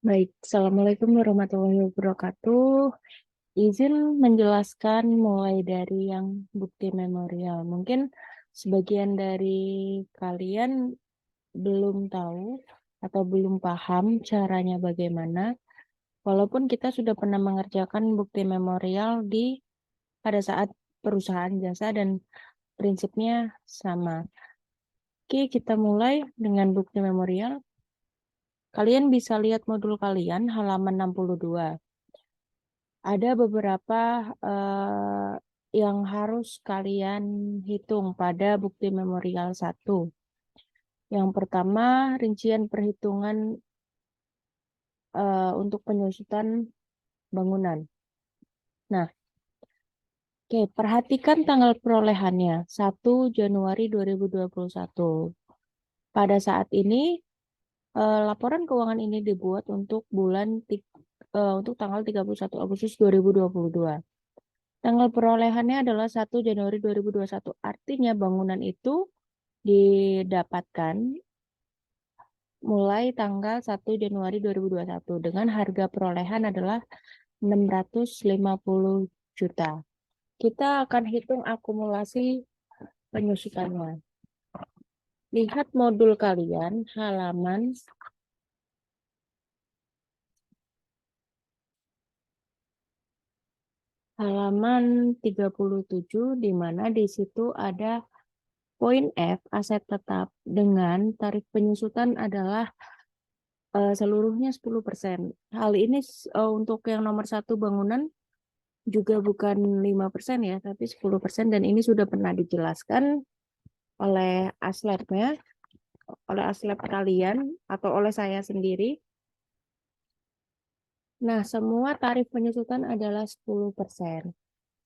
Baik, Assalamualaikum warahmatullahi wabarakatuh. Izin menjelaskan mulai dari yang bukti memorial. Mungkin sebagian dari kalian belum tahu atau belum paham caranya bagaimana, walaupun kita sudah pernah mengerjakan bukti memorial pada saat perusahaan jasa dan prinsipnya sama. Oke, kita mulai dengan bukti memorial. Kalian bisa lihat modul kalian halaman 62. Ada beberapa yang harus kalian hitung pada bukti memorial 1. Yang pertama, rincian perhitungan untuk penyusutan bangunan. Nah, oke, perhatikan tanggal perolehannya, 1 Januari 2021. Pada saat ini, laporan keuangan ini dibuat untuk untuk tanggal 31 Agustus 2022. Tanggal perolehannya adalah 1 Januari 2021. Artinya bangunan itu didapatkan mulai tanggal 1 Januari 2021 dengan harga perolehan adalah 650 juta. Kita akan hitung akumulasi penyusutannya. Lihat modul kalian halaman 37 di mana di situ ada poin F, aset tetap dengan tarif penyusutan adalah seluruhnya 10%. Hal ini untuk yang nomor 1 bangunan juga bukan 5% ya, tapi 10%, dan ini sudah pernah dijelaskan oleh aslabnya, oleh aslab kalian atau oleh saya sendiri. Nah, semua tarif penyusutan adalah 10%.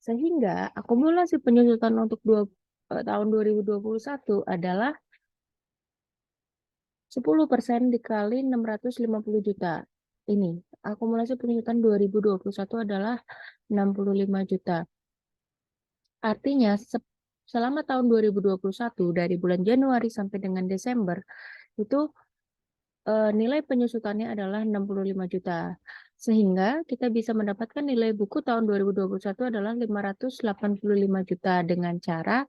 Sehingga akumulasi penyusutan untuk tahun 2021 adalah 10% dikali 650 juta. Ini, akumulasi penyusutan 2021 adalah 65 juta. Artinya, selama tahun 2021, dari bulan Januari sampai dengan Desember, itu nilai penyusutannya adalah 65 juta. Sehingga kita bisa mendapatkan nilai buku tahun 2021 adalah 585 juta dengan cara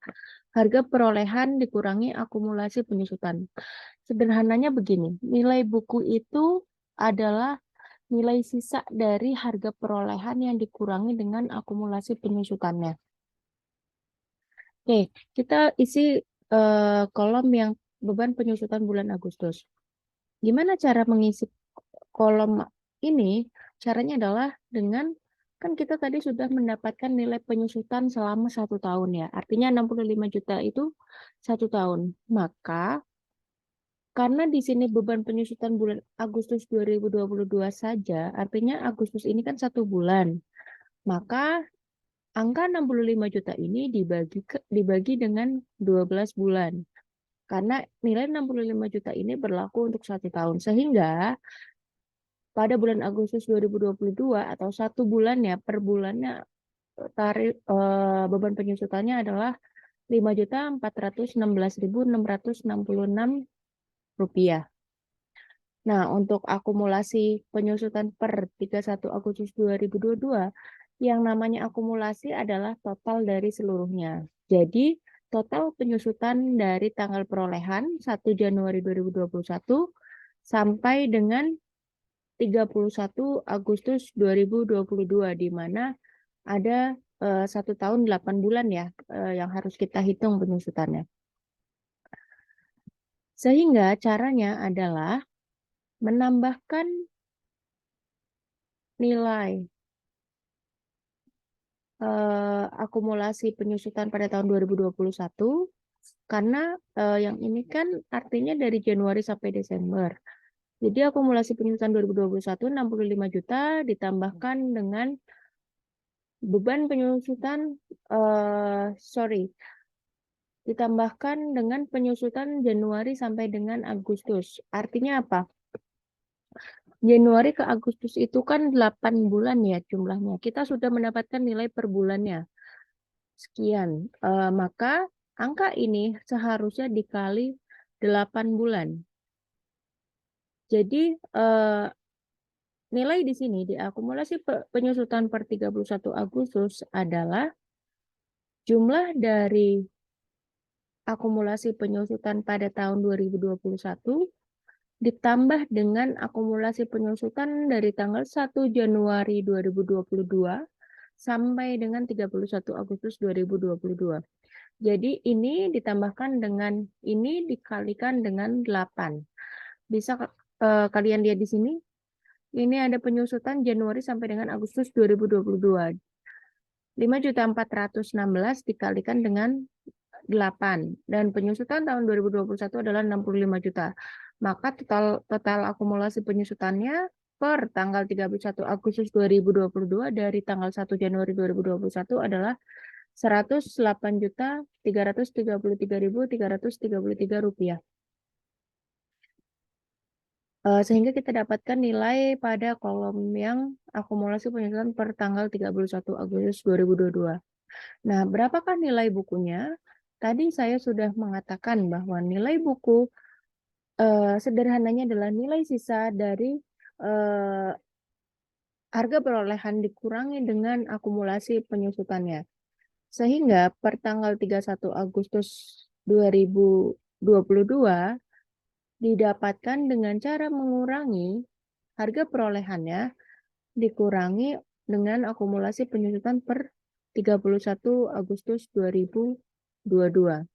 harga perolehan dikurangi akumulasi penyusutan. Sederhananya begini, nilai buku itu adalah nilai sisa dari harga perolehan yang dikurangi dengan akumulasi penyusutannya. Oke, kita isi kolom yang beban penyusutan bulan Agustus. Gimana cara mengisi kolom ini? Caranya adalah dengan, kan kita tadi sudah mendapatkan nilai penyusutan selama 1 tahun ya. Artinya 65 juta itu 1 tahun. Maka karena di sini beban penyusutan bulan Agustus 2022 saja, artinya Agustus ini kan 1 bulan. Maka angka 65 juta ini dibagi dengan 12 bulan. Karena nilai 65 juta ini berlaku untuk 1 tahun. Sehingga pada bulan Agustus 2022 atau 1 bulan ya, per bulannya tarif beban penyusutannya adalah 5.416.666 rupiah. Nah, untuk akumulasi penyusutan per 31 Agustus 2022, yang namanya akumulasi adalah total dari seluruhnya. Jadi, total penyusutan dari tanggal perolehan 1 Januari 2021 sampai dengan 31 Agustus 2022, di mana ada 1 tahun 8 bulan ya yang harus kita hitung penyusutannya. Sehingga caranya adalah menambahkan nilai akumulasi penyusutan pada tahun 2021, karena yang ini kan artinya dari Januari sampai Desember. Jadi akumulasi penyusutan 2021 65 juta ditambahkan dengan beban penyusutan ditambahkan dengan penyusutan Januari sampai dengan Agustus. Artinya apa? Januari ke Agustus itu kan 8 bulan ya jumlahnya. Kita sudah mendapatkan nilai per bulannya. Sekian. Maka angka ini seharusnya dikali 8 bulan. Jadi nilai di sini di akumulasi penyusutan per 31 Agustus adalah jumlah dari akumulasi penyusutan pada tahun 2021 ditambah dengan akumulasi penyusutan dari tanggal 1 Januari 2022 sampai dengan 31 Agustus 2022. Jadi ini ditambahkan dengan ini dikalikan dengan 8. Bisa kalian lihat di sini. Ini ada penyusutan Januari sampai dengan Agustus 2022. 5.416 dikalikan dengan 8 dan penyusutan tahun 2021 adalah 65 juta. Maka total akumulasi penyusutannya per tanggal 31 Agustus 2022 dari tanggal 1 Januari 2021 adalah 108.333.333 rupiah. Sehingga kita dapatkan nilai pada kolom yang akumulasi penyusutan per tanggal 31 Agustus 2022. Nah, berapakah nilai bukunya? Tadi saya sudah mengatakan bahwa nilai buku sederhananya adalah nilai sisa dari harga perolehan dikurangi dengan akumulasi penyusutannya. Sehingga per tanggal 31 Agustus 2022 didapatkan dengan cara mengurangi harga perolehannya dikurangi dengan akumulasi penyusutan per 31 Agustus 2022.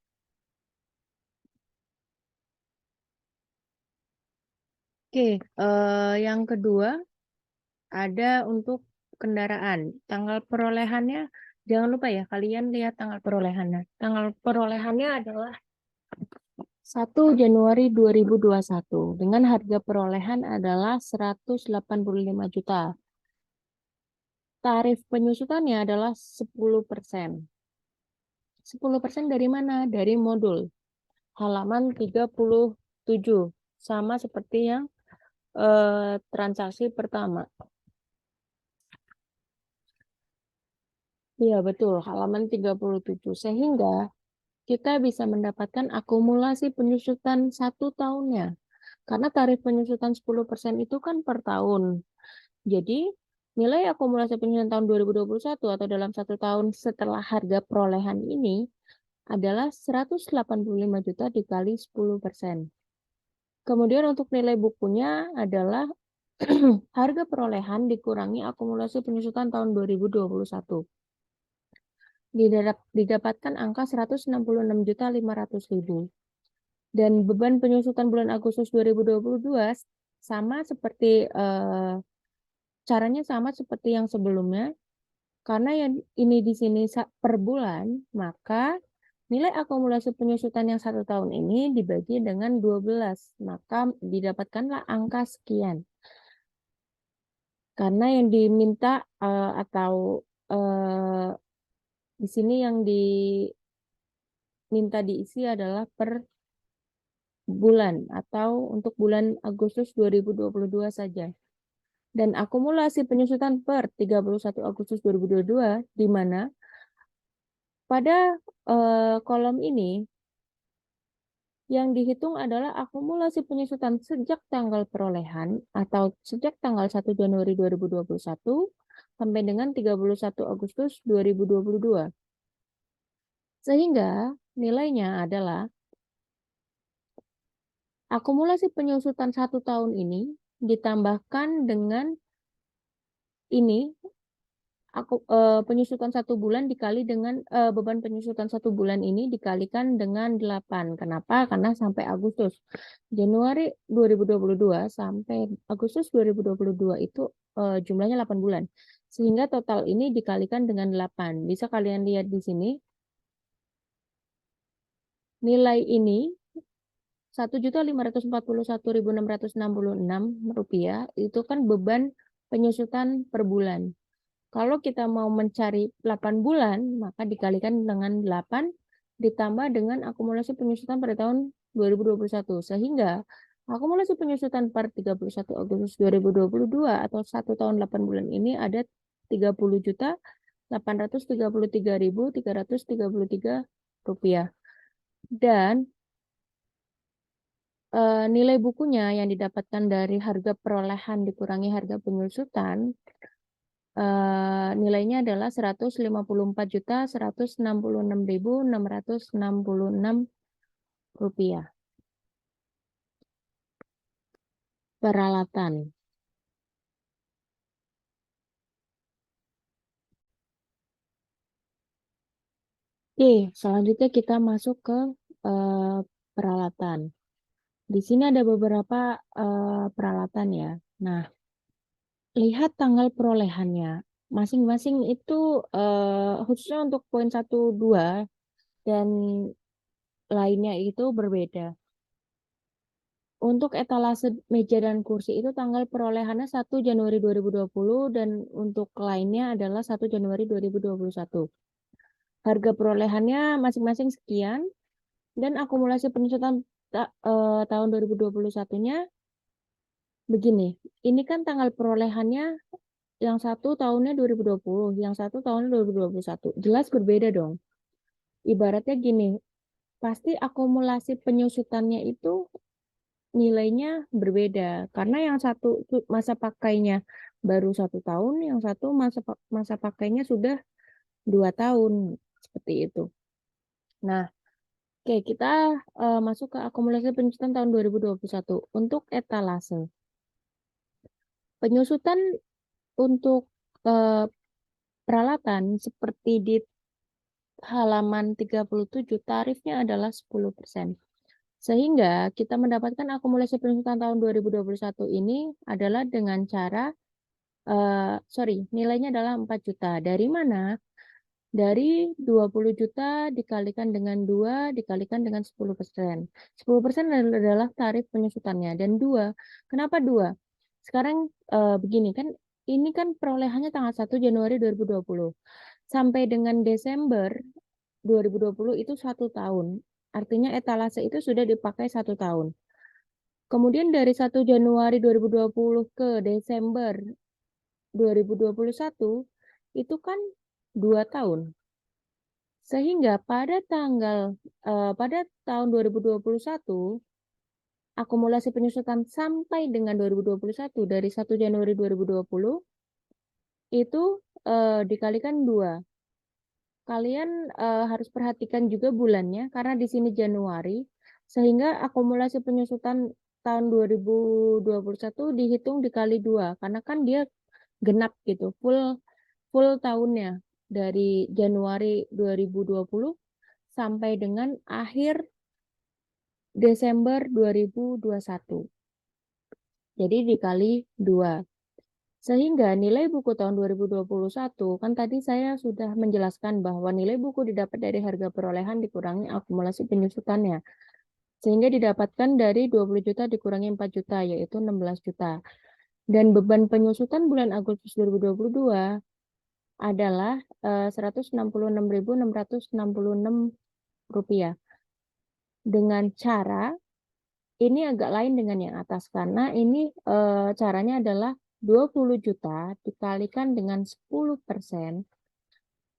Oke, yang kedua ada untuk kendaraan. Tanggal perolehannya, jangan lupa ya, kalian lihat tanggal perolehannya. Tanggal perolehannya adalah 1 Januari 2021 dengan harga perolehan adalah 185 juta. Tarif penyusutannya adalah 10%. 10% dari mana? Dari modul. Halaman 37. Sama seperti yang transaksi pertama. Iya, betul. Halaman 37. Sehingga kita bisa mendapatkan akumulasi penyusutan 1 tahunnya. Karena tarif penyusutan 10% itu kan per tahun. Jadi, nilai akumulasi penyusutan tahun 2021 atau dalam 1 tahun setelah harga perolehan ini adalah 185 juta dikali 10%. Kemudian untuk nilai bukunya adalah harga perolehan dikurangi akumulasi penyusutan tahun 2021. Didapatkan angka 166.500.000. Dan beban penyusutan bulan Agustus 2022 sama seperti caranya sama seperti yang sebelumnya. Karena yang ini di sini per bulan, maka nilai akumulasi penyusutan yang 1 tahun ini dibagi dengan 12, maka didapatkanlah angka sekian. Karena yang diminta atau di sini yang diminta diisi adalah per bulan atau untuk bulan Agustus 2022 saja. Dan akumulasi penyusutan per 31 Agustus 2022 di mana pada kolom ini yang dihitung adalah akumulasi penyusutan sejak tanggal perolehan atau sejak tanggal 1 Januari 2021 sampai dengan 31 Agustus 2022. Sehingga nilainya adalah akumulasi penyusutan 1 tahun ini ditambahkan dengan ini penyusutan 1 bulan dikali dengan beban penyusutan 1 bulan ini dikalikan dengan 8. Kenapa? Karena sampai Agustus. Januari 2022 sampai Agustus 2022 itu jumlahnya 8 bulan. Sehingga total ini dikalikan dengan 8. Bisa kalian lihat di sini. Nilai ini 1.541.666 rupiah itu kan beban penyusutan per bulan. Kalau kita mau mencari 8 bulan, maka dikalikan dengan 8 ditambah dengan akumulasi penyusutan pada tahun 2021. Sehingga akumulasi penyusutan per 31 Agustus 2022 atau 1 tahun 8 bulan ini ada 30.833.333 rupiah. Dan nilai bukunya yang didapatkan dari harga perolehan dikurangi harga penyusutan, nilainya adalah Rp154.166.666 peralatan. Oke, selanjutnya kita masuk ke peralatan. Di sini ada beberapa peralatan ya. Nah, lihat tanggal perolehannya. Masing-masing itu khususnya untuk poin 1, 2 dan lainnya itu berbeda. Untuk etalase meja dan kursi itu tanggal perolehannya 1 Januari 2020 dan untuk lainnya adalah 1 Januari 2021. Harga perolehannya masing-masing sekian dan akumulasi penyusutan tahun 2021-nya begini. Ini kan tanggal perolehannya yang satu tahunnya 2020, yang satu tahunnya 2021. Jelas berbeda dong. Ibaratnya gini, pasti akumulasi penyusutannya itu nilainya berbeda karena yang satu masa pakainya baru 1 tahun, yang satu masa pakainya sudah 2 tahun seperti itu. Nah, oke kita masuk ke akumulasi penyusutan tahun 2021 untuk etalase. Penyusutan untuk peralatan seperti di halaman 37 tarifnya adalah 10%. Sehingga kita mendapatkan akumulasi penyusutan tahun 2021 ini adalah dengan cara nilainya adalah 4 juta. Dari mana? Dari 20 juta dikalikan dengan 2 dikalikan dengan 10%. 10% adalah tarif penyusutannya dan 2. Kenapa 2? Sekarang begini kan ini kan perolehannya tanggal 1 Januari 2020. Sampai dengan Desember 2020 itu 1 tahun. Artinya etalase itu sudah dipakai 1 tahun. Kemudian dari 1 Januari 2020 ke Desember 2021 itu kan 2 tahun. Sehingga pada tahun 2021 akumulasi penyusutan sampai dengan 2021 dari 1 Januari 2020 itu dikalikan 2. Kalian harus perhatikan juga bulannya karena di sini Januari sehingga akumulasi penyusutan tahun 2021 dihitung dikali 2 karena kan dia genap gitu, full tahunnya dari Januari 2020 sampai dengan akhir Desember 2021. Jadi dikali 2. Sehingga nilai buku tahun 2021, kan tadi saya sudah menjelaskan bahwa nilai buku didapat dari harga perolehan dikurangi akumulasi penyusutannya. Sehingga didapatkan dari 20 juta dikurangi 4 juta, yaitu 16 juta. Dan beban penyusutan bulan Agustus 2022 adalah Rp166.666. Dengan cara ini agak lain dengan yang atas karena ini caranya adalah 20 juta dikalikan dengan 10%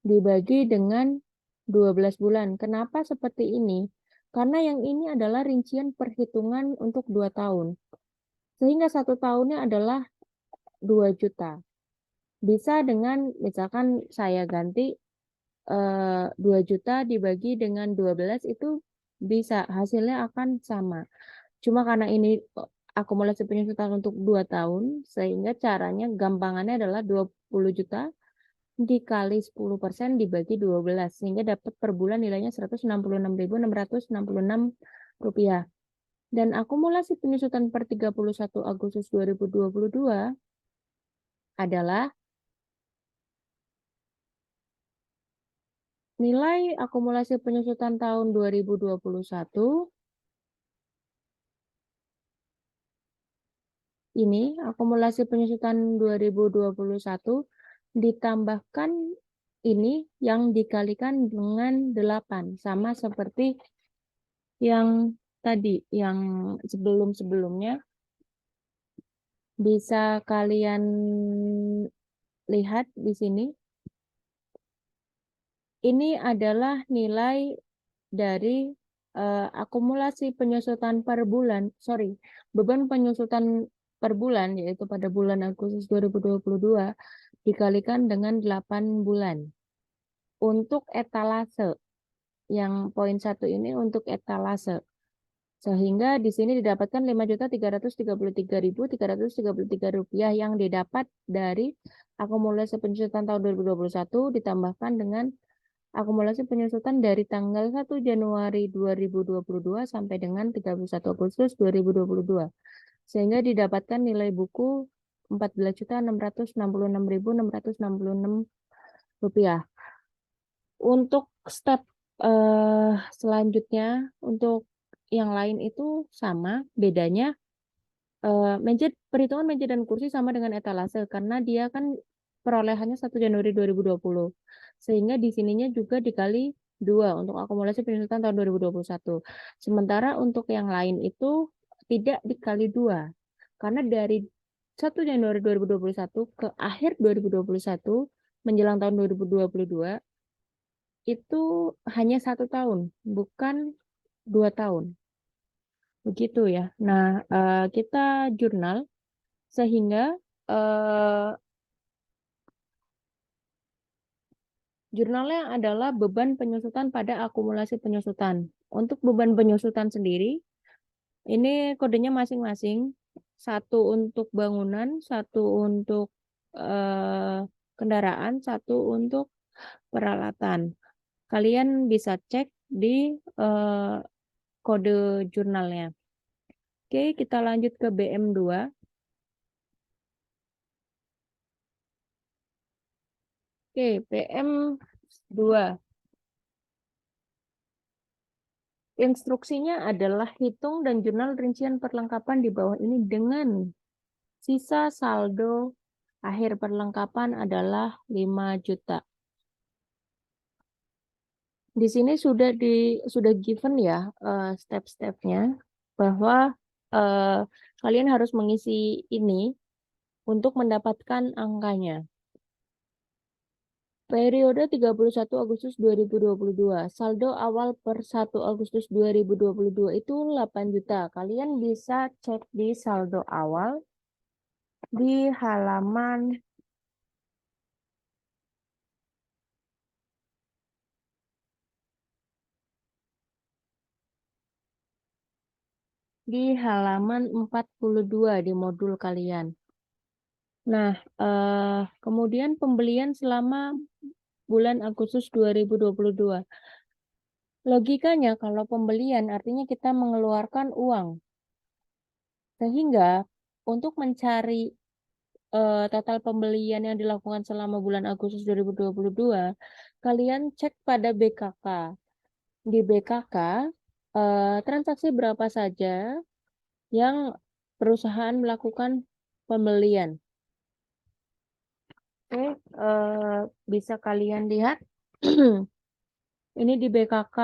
dibagi dengan 12 bulan. Kenapa seperti ini? Karena yang ini adalah rincian perhitungan untuk 2 tahun. Sehingga 1 tahunnya adalah 2 juta. Bisa dengan misalkan saya ganti 2 juta dibagi dengan 12 itu bisa hasilnya akan sama. Cuma karena ini akumulasi penyusutan untuk 2 tahun, sehingga caranya gampangannya adalah 20 juta dikali 10% dibagi 12, sehingga dapat per bulan nilainya Rp166.666. Dan akumulasi penyusutan per 31 Agustus 2022 adalah nilai akumulasi penyusutan tahun 2021 ini akumulasi penyusutan 2021 ditambahkan ini yang dikalikan dengan 8 sama seperti yang tadi yang sebelum-sebelumnya. Bisa kalian lihat di sini. Ini adalah nilai dari akumulasi penyusutan per bulan, beban penyusutan per bulan, yaitu pada bulan Agustus 2022, dikalikan dengan 8 bulan. Untuk etalase, yang poin 1 ini untuk etalase. Sehingga di sini didapatkan Rp5.333.333 yang didapat dari akumulasi penyusutan tahun 2021 ditambahkan dengan akumulasi penyusutan dari tanggal 1 Januari 2022 sampai dengan 31 Agustus 2022. Sehingga didapatkan nilai buku Rp14.666.666. Untuk step selanjutnya, untuk yang lain itu sama, bedanya perhitungan meja dan kursi sama dengan etalase karena dia kan perolehannya 1 Januari 2020. Sehingga di sininya juga dikali 2 untuk akumulasi penyusutan tahun 2021. Sementara untuk yang lain itu tidak dikali 2. Karena dari 1 Januari 2021 ke akhir 2021 menjelang tahun 2022 itu hanya 1 tahun, bukan 2 tahun. Begitu ya. Nah, kita jurnal sehingga jurnalnya adalah beban penyusutan pada akumulasi penyusutan. Untuk beban penyusutan sendiri, ini kodenya masing-masing. 1 untuk bangunan, 1 untuk kendaraan, 1 untuk peralatan. Kalian bisa cek di kode jurnalnya. Oke, kita lanjut ke BM2. Oke, BM2. Instruksinya adalah hitung dan jurnal rincian perlengkapan di bawah ini dengan sisa saldo akhir perlengkapan adalah 5 juta. Di sini sudah given ya step-stepnya bahwa kalian harus mengisi ini untuk mendapatkan angkanya. Periode 31 Agustus 2022, saldo awal per 1 Agustus 2022 itu 8 juta. Kalian bisa cek di saldo awal di halaman di halaman 42 di modul kalian. Nah, kemudian pembelian selama bulan Agustus 2022. Logikanya kalau pembelian artinya kita mengeluarkan uang. Sehingga untuk mencari total pembelian yang dilakukan selama bulan Agustus 2022, kalian cek pada BKK. Di BKK, transaksi berapa saja yang perusahaan melakukan pembelian. Oke, bisa kalian lihat. Ini di BKK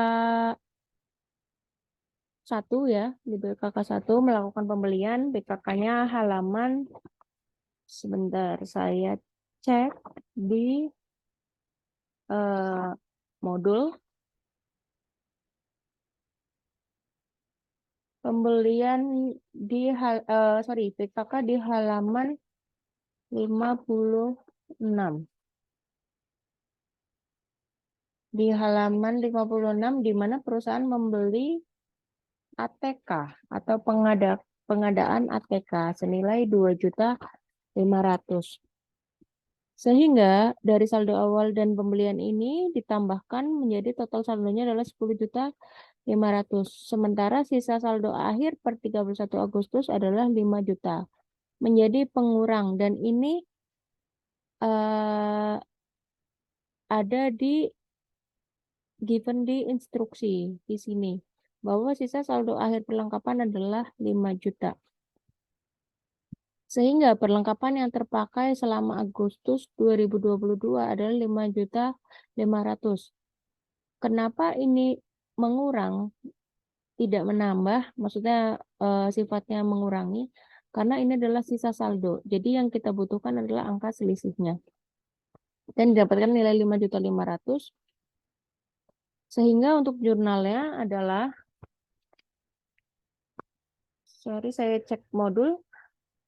1 ya, di BKK 1 melakukan pembelian, BKK-nya halaman, sebentar saya cek di modul. Pembelian di BKK di halaman 56. Di halaman 56 di mana perusahaan membeli ATK atau pengadaan ATK senilai 2.500.000. Sehingga dari saldo awal dan pembelian ini ditambahkan menjadi total saldonya adalah 10.500.000. Sementara sisa saldo akhir per 31 Agustus adalah 5 juta. Menjadi pengurang dan ini ada di given di instruksi di sini bahwa sisa saldo akhir perlengkapan adalah 5 juta. Sehingga perlengkapan yang terpakai selama Agustus 2022 adalah 5.500.000. Kenapa ini mengurang, tidak menambah, maksudnya sifatnya mengurangi, karena ini adalah sisa saldo. Jadi yang kita butuhkan adalah angka selisihnya. Dan didapatkan nilai 5.500.000. Sehingga untuk jurnalnya adalah sorry saya cek modul.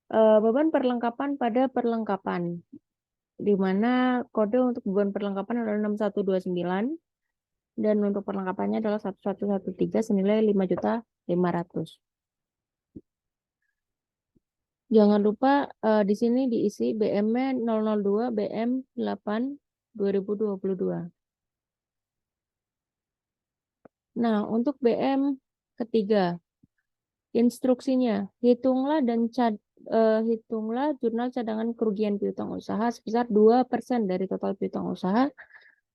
Beban perlengkapan pada perlengkapan, di mana kode untuk beban perlengkapan adalah 6129 dan untuk perlengkapannya adalah 1113 senilai 5.500.000. Jangan lupa di sini diisi BM-nya 002 BM 8 2022. Nah, untuk BM ketiga, instruksinya, hitunglah jurnal cadangan kerugian piutang usaha sebesar 2% dari total piutang usaha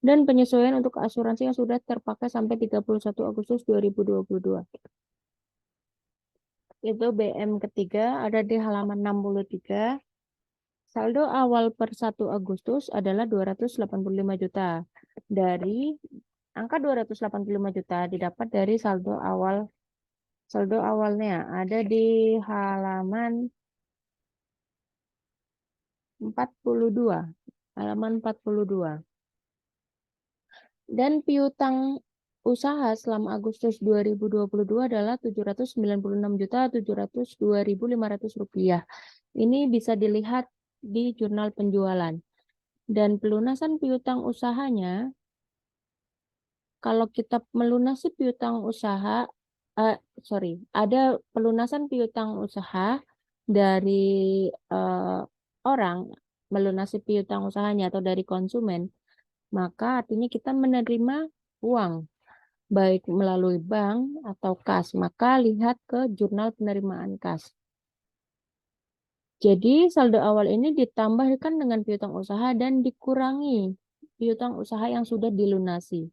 dan penyesuaian untuk asuransi yang sudah terpakai sampai 31 Agustus 2022. Itu BM ketiga ada di halaman 63. Saldo awal per 1 Agustus adalah 285 juta. Dari angka 285 juta didapat dari saldo awalnya ada di halaman 42. Halaman 42. Dan piutang usaha selama Agustus 2022 adalah Rp796.702.500. Ini bisa dilihat di jurnal penjualan. Dan pelunasan piutang usahanya, kalau kita melunasi piutang usaha, ada pelunasan piutang usaha dari orang melunasi piutang usahanya atau dari konsumen, maka artinya kita menerima uang, baik melalui bank atau kas, maka lihat ke jurnal penerimaan kas. Jadi saldo awal ini ditambahkan dengan piutang usaha dan dikurangi piutang usaha yang sudah dilunasi.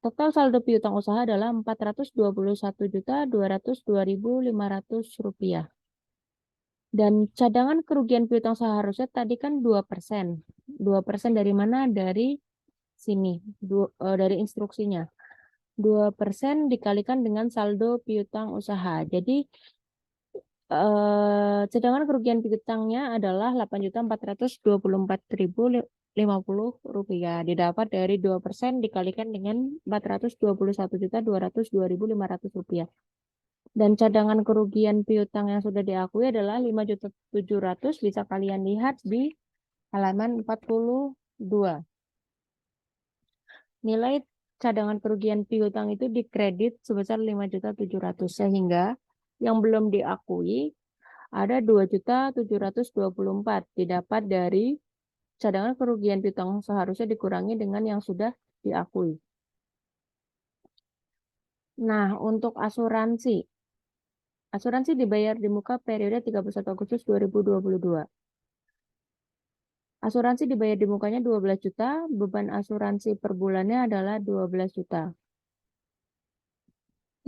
Total saldo piutang usaha adalah Rp421.202.500. Dan cadangan kerugian piutang seharusnya tadi kan 2%. 2% dari mana? Dari sini, dari instruksinya. 2% dikalikan dengan saldo piutang usaha. Jadi cadangan kerugian piutangnya adalah Rp8.424.050. Didapat dari 2% dikalikan dengan Rp421.202.500. Dan cadangan kerugian piutang yang sudah diakui adalah 5.700.000. Bisa kalian lihat di halaman 42. Nilai cadangan kerugian piutang itu dikredit sebesar 5.700.000 sehingga yang belum diakui ada 2.724.000 didapat dari cadangan kerugian piutang seharusnya dikurangi dengan yang sudah diakui. Nah, untuk asuransi. Asuransi dibayar di muka periode 31 Agustus 2022. Asuransi dibayar di mukanya 12 juta, beban asuransi per bulannya adalah 12 juta.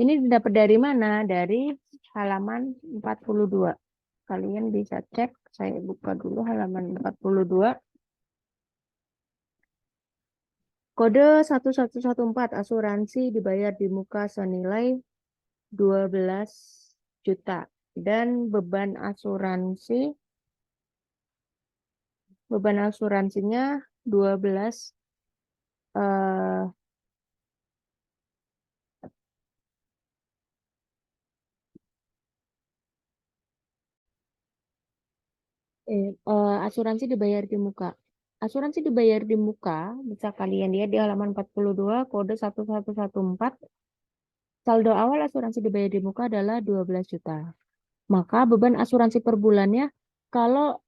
Ini didapat dari mana? Dari halaman 42. Kalian bisa cek, saya buka dulu halaman 42. Kode 1114 asuransi dibayar di muka senilai 12 juta. Dan beban asuransinya 12 asuransi dibayar di muka. Asuransi dibayar di muka bisa kalian lihat di halaman 42 kode 1114. Saldo awal asuransi dibayar di muka adalah 12 juta. Maka beban asuransi per bulannya kalau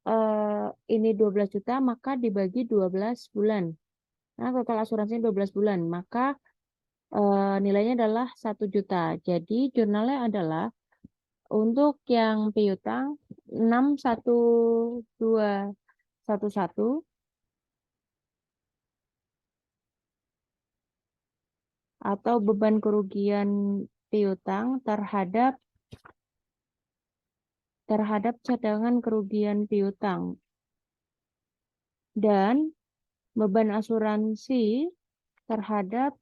ini 12 juta maka dibagi 12 bulan. Nah, total asuransinya 12 bulan, maka nilainya adalah 1 juta. Jadi jurnalnya adalah untuk yang piutang 61211 atau beban kerugian piutang terhadap cadangan kerugian piutang. Dan beban asuransi terhadap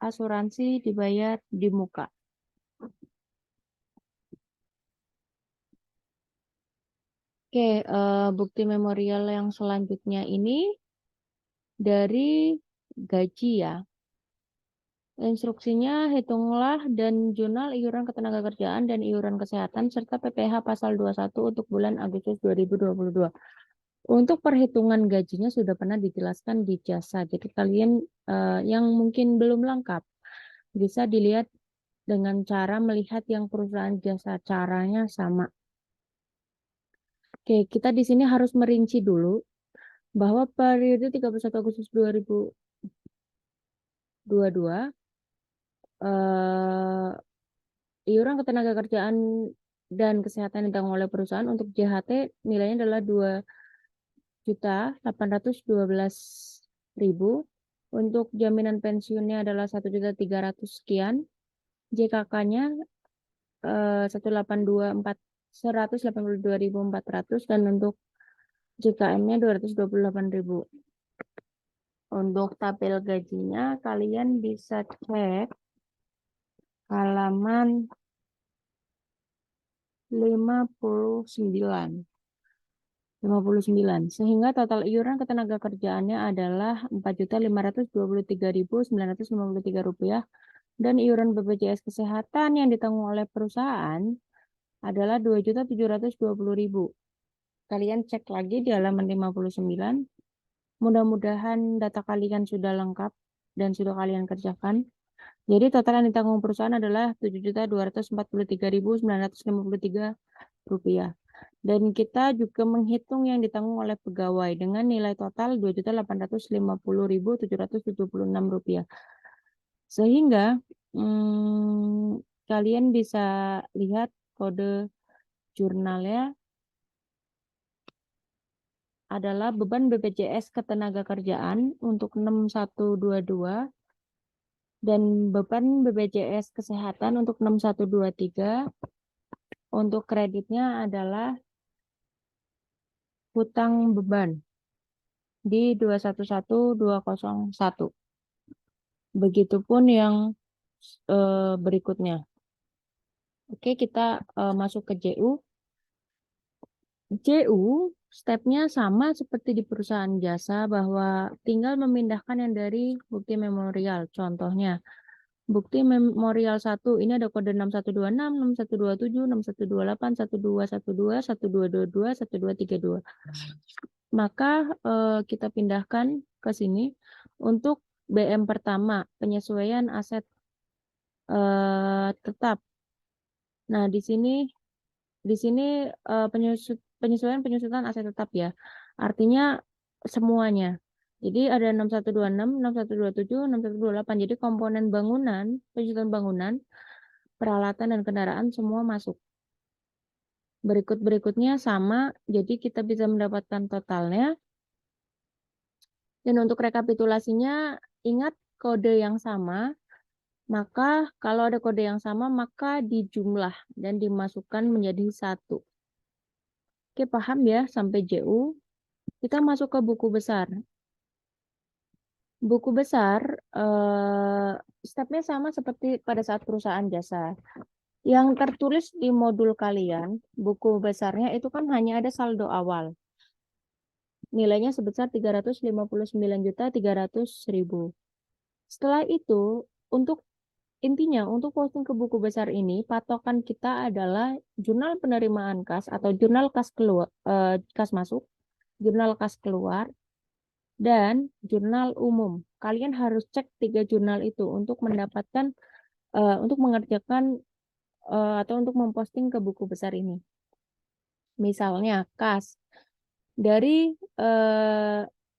asuransi dibayar di muka. Oke, bukti memorial yang selanjutnya ini dari gaji ya. Instruksinya, hitunglah dan jurnal iuran ketenagakerjaan dan iuran kesehatan serta PPh pasal 21 untuk bulan Agustus 2022. Untuk perhitungan gajinya sudah pernah dijelaskan di jasa. Jadi kalian yang mungkin belum lengkap bisa dilihat dengan cara melihat yang perusahaan jasa, caranya sama. Oke, kita di sini harus merinci dulu bahwa periode 31 Agustus 2022 iuran ketenagakerjaan dan kesehatan yang ditanggung oleh perusahaan untuk JHT nilainya adalah 2.812.000. Untuk jaminan pensiunnya adalah 1.300.000 sekian. JKK-nya 182.400 dan untuk JKM-nya 228.000. Untuk tabel gajinya kalian bisa cek halaman 59. Sehingga total iuran ketenagakerjaannya adalah Rp4.523.953 dan iuran BPJS Kesehatan yang ditanggung oleh perusahaan adalah Rp2.720.000. Kalian cek lagi di halaman 59. Mudah-mudahan data kalian sudah lengkap dan sudah kalian kerjakan. Jadi total yang ditanggung perusahaan adalah Rp7.243.953. Dan kita juga menghitung yang ditanggung oleh pegawai dengan nilai total Rp2.850.776. Sehingga kalian bisa lihat kode jurnalnya adalah beban BPJS Ketenagakerjaan untuk 6122 dan beban BPJS Kesehatan untuk 6123. Untuk kreditnya adalah hutang beban di 211201. Begitupun yang berikutnya. Oke, kita masuk ke JU. JU stepnya sama seperti di perusahaan jasa bahwa tinggal memindahkan yang dari bukti memorial. Contohnya, bukti memorial 1 ini ada kode 6126, 6127, 6128, 1212, 1222, 1232. Maka kita pindahkan ke sini untuk BM pertama, penyesuaian aset tetap. Nah, di sini penyesuaian aset tetap ya. Artinya semuanya. Jadi ada 6126, 6127, 6128. Jadi komponen bangunan, penyesuaian bangunan, peralatan dan kendaraan semua masuk. Berikutnya sama, jadi kita bisa mendapatkan totalnya. Dan untuk rekapitulasinya, ingat kode yang sama. Maka kalau ada kode yang sama, maka dijumlah dan dimasukkan menjadi 1. Oke, paham ya sampai JU. Kita masuk ke buku besar. Buku besar, stepnya sama seperti pada saat perusahaan jasa. Yang tertulis di modul kalian, buku besarnya itu kan hanya ada saldo awal. Nilainya sebesar 359.300.000. Setelah itu, intinya untuk posting ke buku besar ini, patokan kita adalah jurnal penerimaan kas atau jurnal kas keluar, kas masuk, jurnal kas keluar, dan jurnal umum. Kalian harus cek 3 jurnal itu untuk mendapatkan, untuk mengerjakan atau untuk memposting ke buku besar ini. Misalnya kas dari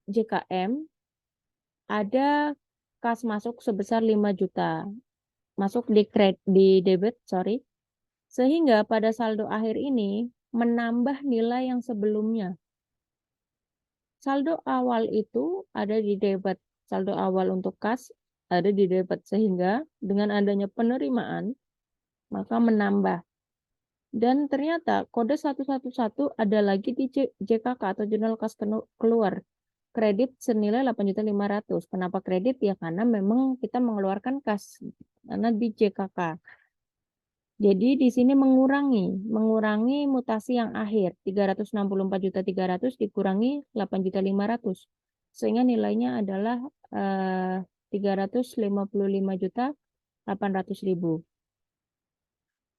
JKM ada kas masuk sebesar 5 juta. Masuk di debit, sehingga pada saldo akhir ini menambah nilai yang sebelumnya. Saldo awal itu ada di debit, saldo awal untuk kas ada di debit, sehingga dengan adanya penerimaan maka menambah. Dan ternyata kode 111 ada lagi di JKK atau jurnal kas keluar. Kredit senilai 8.500.000. Kenapa kredit? Ya karena memang kita mengeluarkan kas karena di JKK. Jadi di sini mengurangi mutasi yang akhir 364.300.000 dikurangi 8.500.000 sehingga nilainya adalah 355.800.000.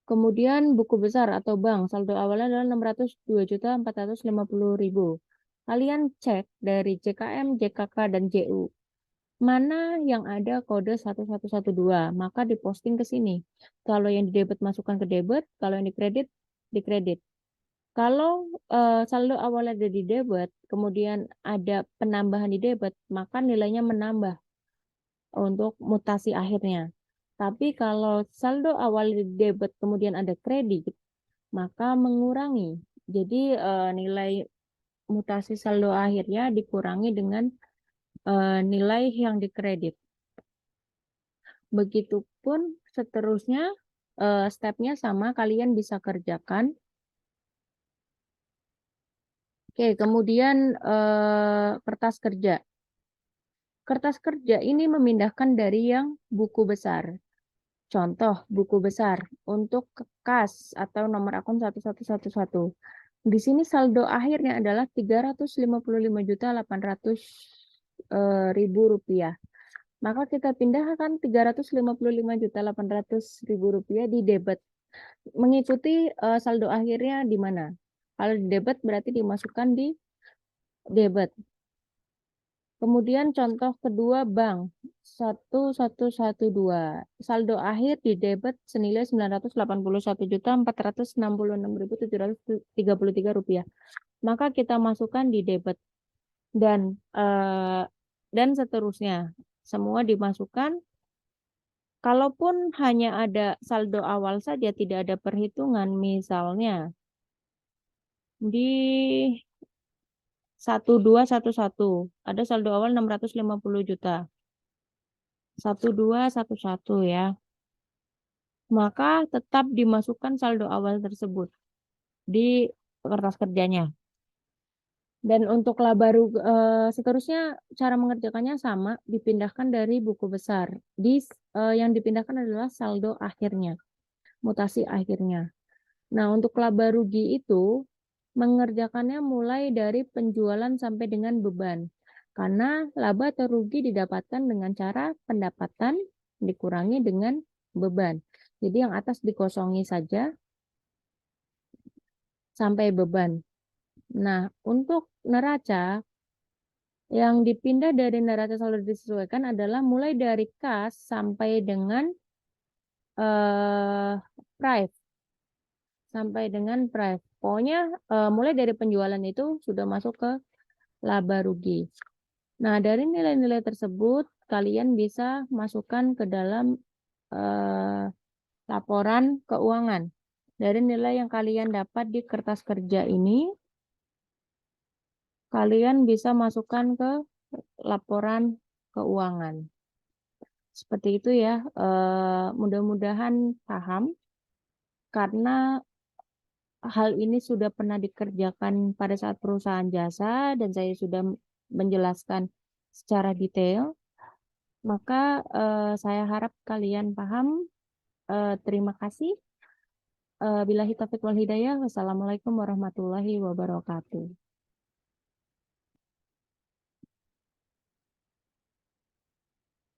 Kemudian buku besar atau bank, saldo awalnya adalah 602.450.000. Kalian cek dari JKM, JKK, dan JU. Mana yang ada kode 1112, maka diposting ke sini. Kalau yang di debit masukkan ke debit, kalau yang di kredit. Kalau saldo awalnya ada di debit, kemudian ada penambahan di debit, maka nilainya menambah untuk mutasi akhirnya. Tapi kalau saldo awal di debit kemudian ada kredit, maka mengurangi. Jadi nilai mutasi saldo akhirnya dikurangi dengan nilai yang dikredit. Begitupun seterusnya stepnya sama, kalian bisa kerjakan. Oke, kemudian kertas kerja. Kertas kerja ini memindahkan dari yang buku besar. Contoh buku besar untuk kas atau nomor akun 1111. Di sini saldo akhirnya adalah 355.800.000 rupiah. Maka kita pindahkan 355.800.000 rupiah di debit. Mengikuti saldo akhirnya di mana? Kalau di debit berarti dimasukkan di debit. Kemudian contoh kedua bank 1112. Saldo akhir di debit senilai 981.466.733 rupiah. Maka kita masukkan di debit dan seterusnya. Semua dimasukkan. Kalaupun hanya ada saldo awal saja tidak ada perhitungan, misalnya di 1211 ada saldo awal 650 juta. 1211 ya. Maka tetap dimasukkan saldo awal tersebut di kertas kerjanya. Dan untuk laba rugi seterusnya cara mengerjakannya sama, dipindahkan dari buku besar. Yang dipindahkan adalah saldo akhirnya, mutasi akhirnya. Nah, untuk laba rugi itu mengerjakannya mulai dari penjualan sampai dengan beban. Karena laba atau rugi didapatkan dengan cara pendapatan dikurangi dengan beban. Jadi yang atas dikosongi saja sampai beban. Nah, untuk neraca yang dipindah dari neraca saldo disesuaikan adalah mulai dari kas sampai dengan price. Sampai dengan price. Pokoknya mulai dari penjualan itu sudah masuk ke laba rugi. Nah, dari nilai-nilai tersebut kalian bisa masukkan ke dalam laporan keuangan. Dari nilai yang kalian dapat di kertas kerja ini, kalian bisa masukkan ke laporan keuangan. Seperti itu ya. Mudah-mudahan paham karena hal ini sudah pernah dikerjakan pada saat perusahaan jasa dan saya sudah menjelaskan secara detail. Maka saya harap kalian paham. Terima kasih. Billahi taufiq wal hidayah. Wassalamualaikum warahmatullahi wabarakatuh.